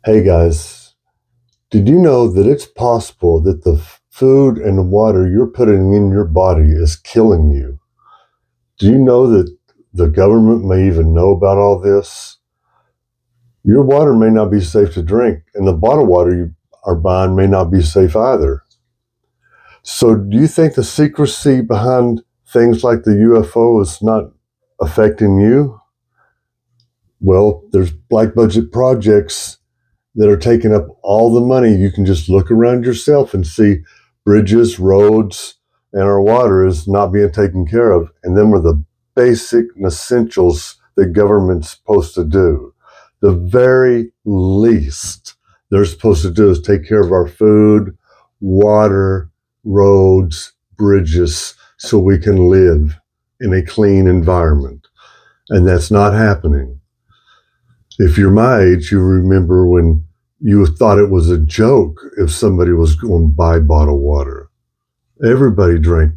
Hey guys, did you know that it's possible that the food and the water you're putting in your body is killing you? Do you know that the government may even know about all this? Your water may not be safe to drink, and the bottled water you are buying may not be safe either. So, do you think the secrecy behind things like the UFO is not affecting you? Well, there's black budget projects that are taking up all the money. You can just look around yourself and see bridges, roads, and our water is not being taken care of. And them are the basic essentials that government's supposed to do. The very least they're supposed to do is take care of our food, water, roads, bridges, so we can live in a clean environment. And that's not happening. If you're my age, you remember when you thought it was a joke if somebody was going to buy bottled water. Everybody drank.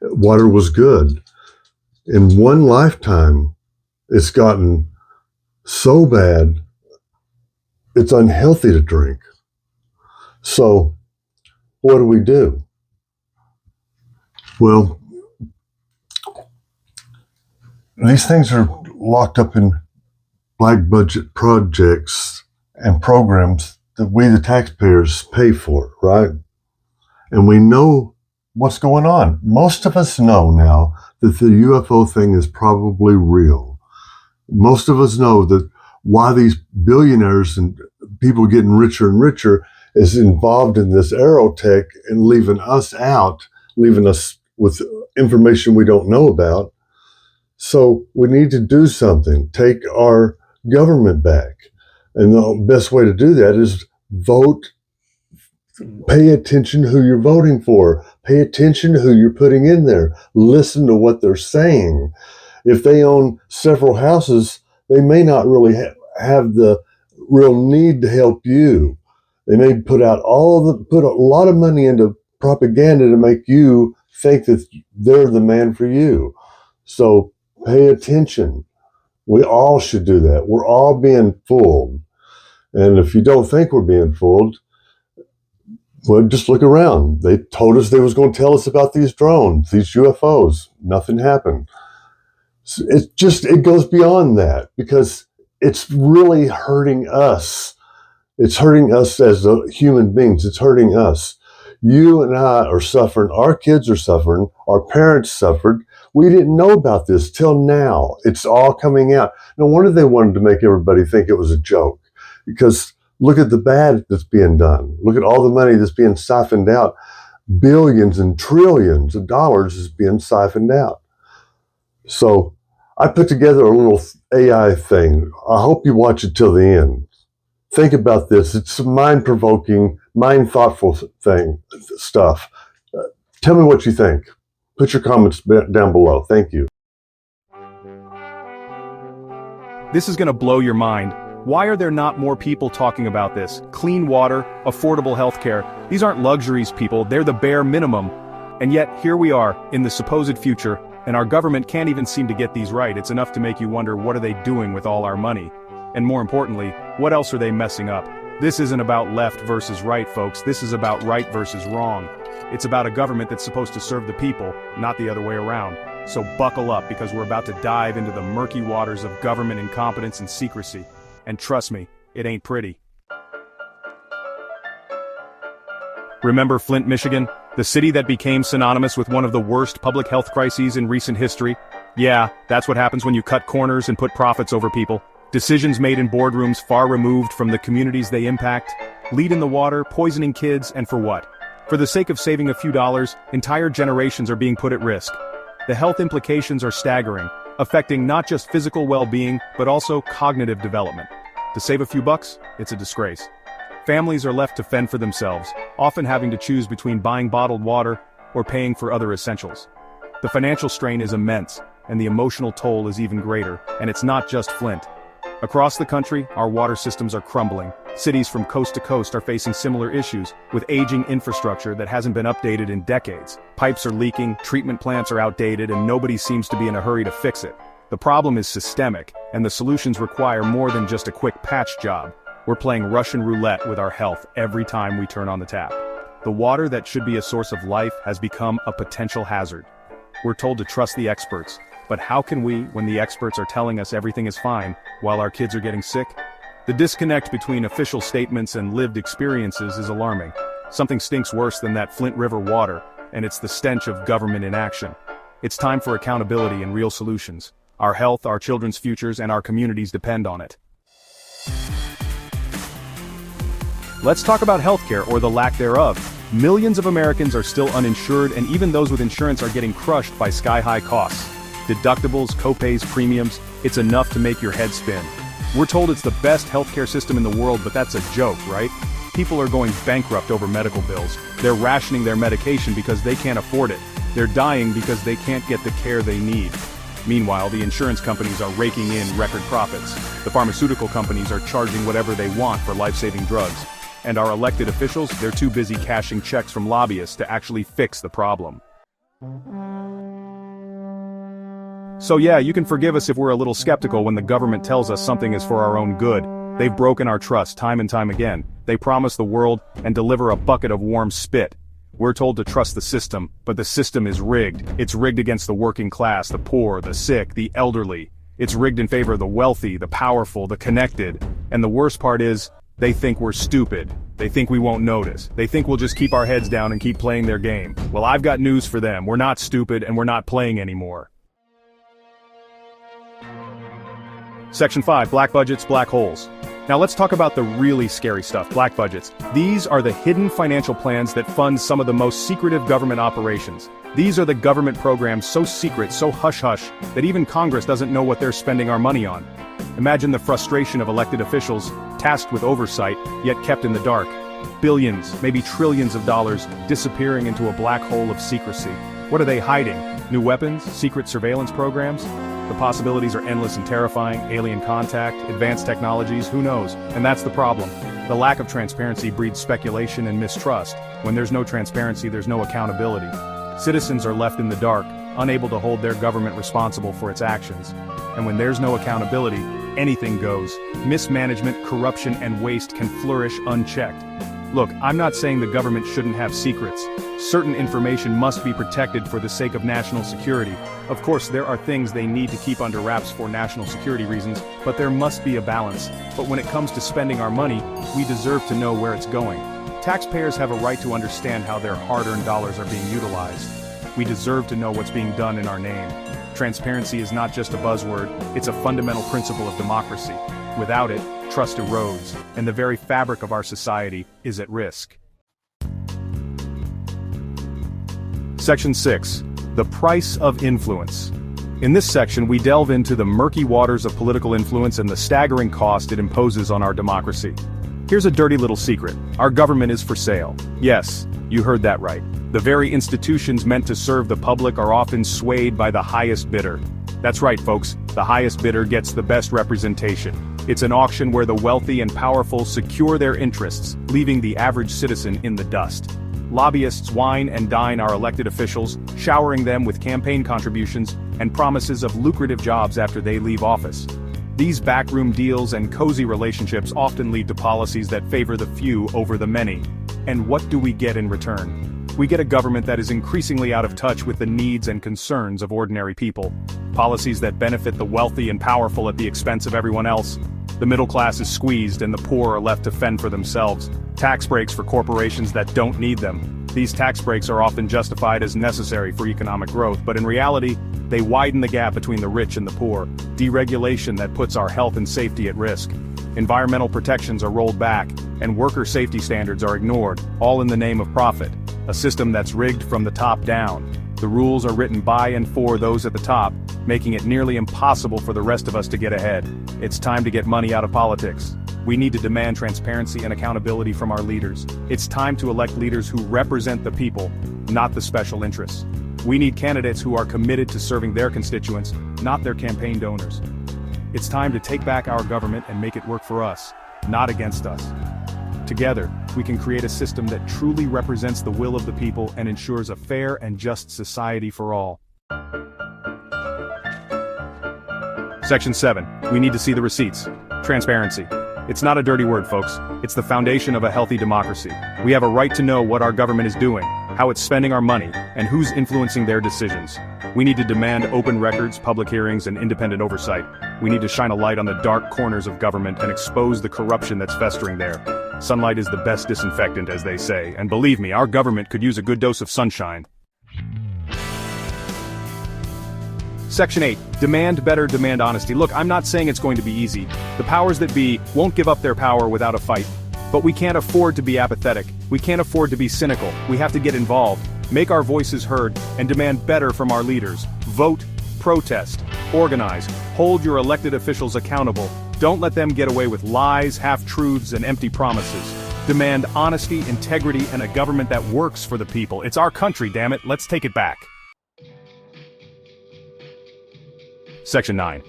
Water was good. In one lifetime, it's gotten so bad, it's unhealthy to drink. So, what do? Well, these things are locked up in black budget projects and programs that we, the taxpayers, pay for, right? And we know what's going on. Most of us know now that the UFO thing is probably real. Most of us know that why these billionaires and people getting richer and richer is involved in this aerotech and leaving us out, leaving us with information we don't know about. So we need to do something, take our government back. And the best way to do that is vote. Pay attention who you're voting for. Pay attention who you're putting in there. Listen to what they're saying. If they own several houses, they may not really have the real need to help you. They may put a lot of money into propaganda to make you think that they're the man for you. So pay attention. We all should do that. We're all being fooled. And if you don't think we're being fooled, well, just look around. They told us they was going to tell us about these drones, these UFOs. Nothing happened. It goes beyond that because it's really hurting us. It's hurting us as human beings. It's hurting us. You and I are suffering. Our kids are suffering. Our parents suffered. We didn't know about this till now. It's all coming out. No wonder they wanted to make everybody think it was a joke because look at the bad that's being done. Look at all the money that's being siphoned out. Billions and trillions of dollars is being siphoned out. So I put together a little AI thing. I hope you watch it till the end. Think about this. It's mind-provoking, mind-thoughtful stuff. Tell me what you think. Put your comments down below. Thank you. This is going to blow your mind. Why are there not more people talking about this? Clean water, affordable healthcare. These aren't luxuries, people. They're the bare minimum. And yet, here we are, in the supposed future, and our government can't even seem to get these right. It's enough to make you wonder, what are they doing with all our money? And more importantly, what else are they messing up? This isn't about left versus right, folks. This is about right versus wrong. It's about a government that's supposed to serve the people, not the other way around. So buckle up, because we're about to dive into the murky waters of government incompetence and secrecy. And trust me, it ain't pretty. Remember Flint, Michigan? The city that became synonymous with one of the worst public health crises in recent history? Yeah, that's what happens when you cut corners and put profits over people. Decisions made in boardrooms far removed from the communities they impact. Lead in the water, poisoning kids, and for what? For the sake of saving a few dollars, entire generations are being put at risk. The health implications are staggering, affecting not just physical well-being, but also cognitive development. To save a few bucks, it's a disgrace. Families are left to fend for themselves, often having to choose between buying bottled water or paying for other essentials. The financial strain is immense, and the emotional toll is even greater, and it's not just Flint. Across the country, our water systems are crumbling. Cities from coast to coast are facing similar issues, with aging infrastructure that hasn't been updated in decades. Pipes are leaking, treatment plants are outdated, and nobody seems to be in a hurry to fix it. The problem is systemic, and the solutions require more than just a quick patch job. We're playing Russian roulette with our health every time we turn on the tap. The water that should be a source of life has become a potential hazard. We're told to trust the experts, but how can we when the experts are telling us everything is fine, while our kids are getting sick? The disconnect between official statements and lived experiences is alarming. Something stinks worse than that Flint River water, and it's the stench of government inaction. It's time for accountability and real solutions. Our health, our children's futures, and our communities depend on it. Let's talk about healthcare, or the lack thereof. Millions of Americans are still uninsured, and even those with insurance are getting crushed by sky-high costs. Deductibles, copays, premiums, it's enough to make your head spin. We're told it's the best healthcare system in the world, but that's a joke, right? People are going bankrupt over medical bills. They're rationing their medication because they can't afford it. They're dying because they can't get the care they need. Meanwhile, the insurance companies are raking in record profits. The pharmaceutical companies are charging whatever they want for life-saving drugs. And our elected officials, they're too busy cashing checks from lobbyists to actually fix the problem. So yeah, you can forgive us if we're a little skeptical when the government tells us something is for our own good. They've broken our trust time and time again. They promise the world and deliver a bucket of warm spit. We're told to trust the system, but the system is rigged. It's rigged against the working class, the poor, the sick, the elderly. It's rigged in favor of the wealthy, the powerful, the connected. And the worst part is, they think we're stupid. They think we won't notice. They think we'll just keep our heads down and keep playing their game. Well, I've got news for them. We're not stupid and we're not playing anymore. Section 5, Black Budgets, Black Holes. Now let's talk about the really scary stuff, black budgets. These are the hidden financial plans that fund some of the most secretive government operations. These are the government programs so secret, so hush-hush, that even Congress doesn't know what they're spending our money on. Imagine the frustration of elected officials, tasked with oversight, yet kept in the dark. Billions, maybe trillions of dollars, disappearing into a black hole of secrecy. What are they hiding? New weapons? Secret surveillance programs? The possibilities are endless and terrifying. Alien contact, advanced technologies, who knows? And that's the problem. The lack of transparency breeds speculation and mistrust. When there's no transparency, there's no accountability. Citizens are left in the dark, unable to hold their government responsible for its actions. And when there's no accountability, anything goes. Mismanagement, corruption, and waste can flourish unchecked. Look, I'm not saying the government shouldn't have secrets. Certain information must be protected for the sake of national security. Of course, there are things they need to keep under wraps for national security reasons, but there must be a balance. But when it comes to spending our money, we deserve to know where it's going. Taxpayers have a right to understand how their hard-earned dollars are being utilized. We deserve to know what's being done in our name. Transparency is not just a buzzword, it's a fundamental principle of democracy. Without it, trust erodes, and the very fabric of our society is at risk. Section 6. The Price of Influence. In this section, we delve into the murky waters of political influence and the staggering cost it imposes on our democracy. Here's a dirty little secret. Our government is for sale. Yes, you heard that right. The very institutions meant to serve the public are often swayed by the highest bidder. That's right, folks, the highest bidder gets the best representation. It's an auction where the wealthy and powerful secure their interests, leaving the average citizen in the dust. Lobbyists wine and dine our elected officials, showering them with campaign contributions and promises of lucrative jobs after they leave office. These backroom deals and cozy relationships often lead to policies that favor the few over the many. And what do we get in return? We get a government that is increasingly out of touch with the needs and concerns of ordinary people. Policies that benefit the wealthy and powerful at the expense of everyone else. The middle class is squeezed and the poor are left to fend for themselves. Tax breaks for corporations that don't need them. These tax breaks are often justified as necessary for economic growth, but in reality, they widen the gap between the rich and the poor. Deregulation that puts our health and safety at risk. Environmental protections are rolled back, and worker safety standards are ignored, all in the name of profit. A system that's rigged from the top down. The rules are written by and for those at the top, making it nearly impossible for the rest of us to get ahead. It's time to get money out of politics. We need to demand transparency and accountability from our leaders. It's time to elect leaders who represent the people, not the special interests. We need candidates who are committed to serving their constituents, not their campaign donors. It's time to take back our government and make it work for us, not against us. Together, we can create a system that truly represents the will of the people and ensures a fair and just society for all. Section 7. We need to see the receipts. Transparency. It's not a dirty word, folks. It's the foundation of a healthy democracy. We have a right to know what our government is doing, how it's spending our money, and who's influencing their decisions. We need to demand open records, public hearings, and independent oversight. We need to shine a light on the dark corners of government and expose the corruption that's festering there. Sunlight is the best disinfectant, as they say, and believe me, our government could use a good dose of sunshine. Section 8. Demand better, demand honesty. Look, I'm not saying it's going to be easy. The powers that be won't give up their power without a fight. But we can't afford to be apathetic. We can't afford to be cynical. We have to get involved, make our voices heard, and demand better from our leaders. Vote, protest, organize, hold your elected officials accountable. Don't let them get away with lies, half-truths, and empty promises. Demand honesty, integrity, and a government that works for the people. It's our country, damn it. Let's take it back. Section 9.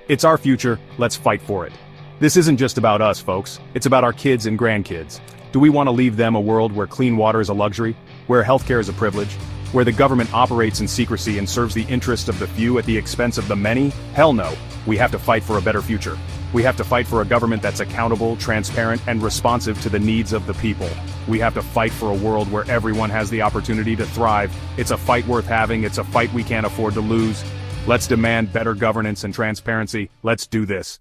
It's our future, let's fight for it. This isn't just about us, folks. It's about our kids and grandkids. Do we want to leave them a world where clean water is a luxury? Where healthcare is a privilege? Where the government operates in secrecy and serves the interests of the few at the expense of the many? Hell no. We have to fight for a better future. We have to fight for a government that's accountable, transparent, and responsive to the needs of the people. We have to fight for a world where everyone has the opportunity to thrive. It's a fight worth having. It's a fight we can't afford to lose. Let's demand better governance and transparency. Let's do this.